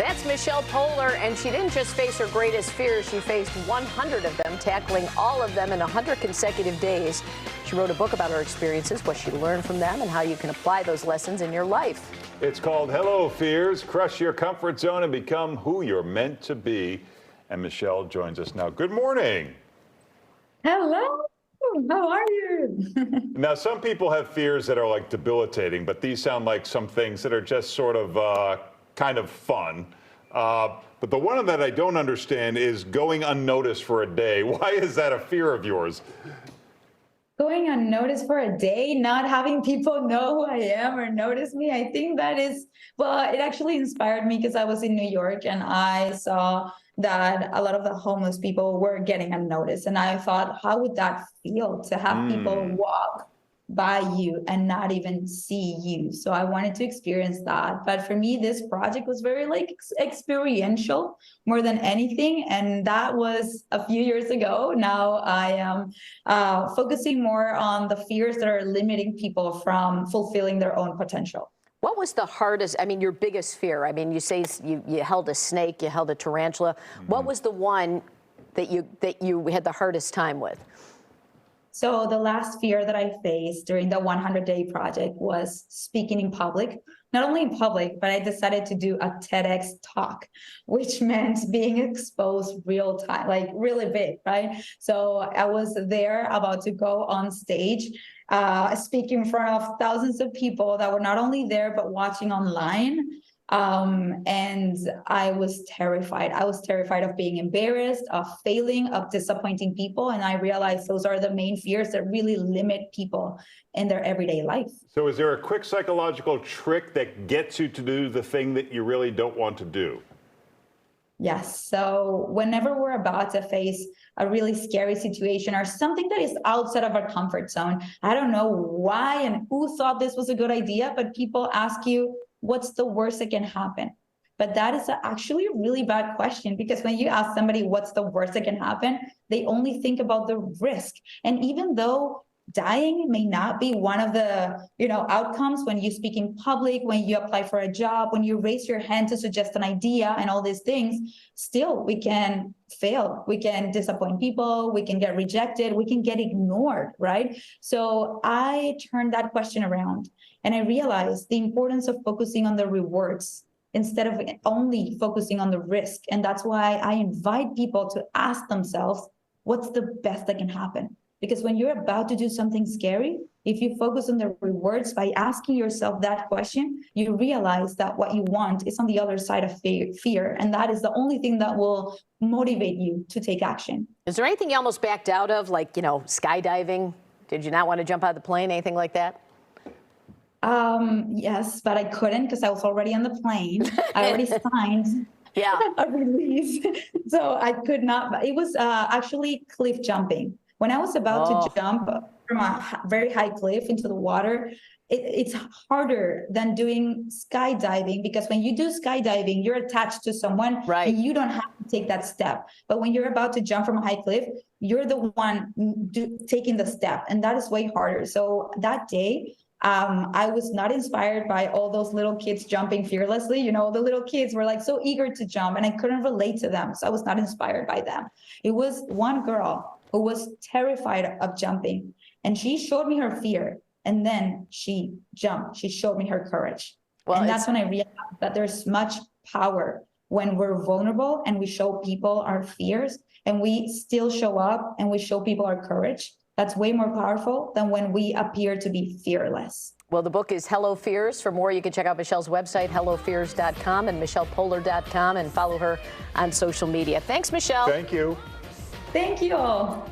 That's Michelle Poler, and she didn't just face her greatest fears, she faced 100 of them, tackling all of them in 100 consecutive days. She wrote a book about her experiences, what she learned from them, and how you can apply those lessons in your life. It's called Hello Fears, Crush Your Comfort Zone and Become Who You're Meant to Be. And Michelle joins us now. Good morning. Hello. How are you? Now, some people have fears that are like debilitating, but these sound like some things that are just sort of kind of fun. But the one that I don't understand is going unnoticed for a day. Why is that a fear of yours? Going unnoticed for a day, not having people know who I am or notice me, I think that is, well, it actually inspired me because I was in New York and I saw that a lot of the homeless people were getting unnoticed. And I thought, how would that feel to have people walk by you and not even see you? So I wanted to experience that. But for me, this project was very experiential more than anything. And that was a few years ago. Now I am focusing more on the fears that are limiting people from fulfilling their own potential. What was the hardest, I mean, your biggest fear? I mean, you say you held a snake, you held a tarantula. What was the one that you had the hardest time with? So the last fear that I faced during the 100-day project was speaking in public. Not only in public, but I decided to do a TEDx talk, which meant being exposed real time, like really big, right? So I was there about to go on stage, speak in front of thousands of people that were not only there, but watching online. And I was terrified. I was terrified of being embarrassed, of failing, of disappointing people. And I realized those are the main fears that really limit people in their everyday life. So is there a quick psychological trick that gets you to do the thing that you really don't want to do? Yes. So whenever we're about to face a really scary situation or something that is outside of our comfort zone, I don't know why and who thought this was a good idea, but people ask you, what's the worst that can happen? But that is actually a really bad question, because when you ask somebody what's the worst that can happen, they only think about the risk. And even though dying may not be one of the outcomes when you speak in public, when you apply for a job, when you raise your hand to suggest an idea and all these things, still we can fail. We can disappoint people. We can get rejected. We can get ignored, right? So I turned that question around and I realized the importance of focusing on the rewards instead of only focusing on the risk. And that's why I invite people to ask themselves, what's the best that can happen? Because when you're about to do something scary, if you focus on the rewards by asking yourself that question, you realize that what you want is on the other side of fear. And that is the only thing that will motivate you to take action. Is there anything you almost backed out of, like, skydiving? Did you not want to jump out of the plane, anything like that? Yes, but I couldn't because I was already on the plane. I already signed a release. So I could not. It was actually cliff jumping. When I was about to jump from a very high cliff into the water, it's harder than doing skydiving, because when you do skydiving, you're attached to someone, right, and you don't have to take that step. But when you're about to jump from a high cliff, you're the one taking the step, and that is way harder. So that day, I was not inspired by all those little kids jumping fearlessly. The little kids were like so eager to jump and I couldn't relate to them. So I was not inspired by them. It was one girl who was terrified of jumping, and she showed me her fear, and then she jumped. She showed me her courage. Well, and that's when I realized that there's much power when we're vulnerable and we show people our fears and we still show up and we show people our courage. That's way more powerful than when we appear to be fearless. Well, the book is Hello Fears. For more, you can check out Michelle's website, hellofears.com, and michellepoler.com, and follow her on social media. Thanks, Michelle. Thank you. Thank you all.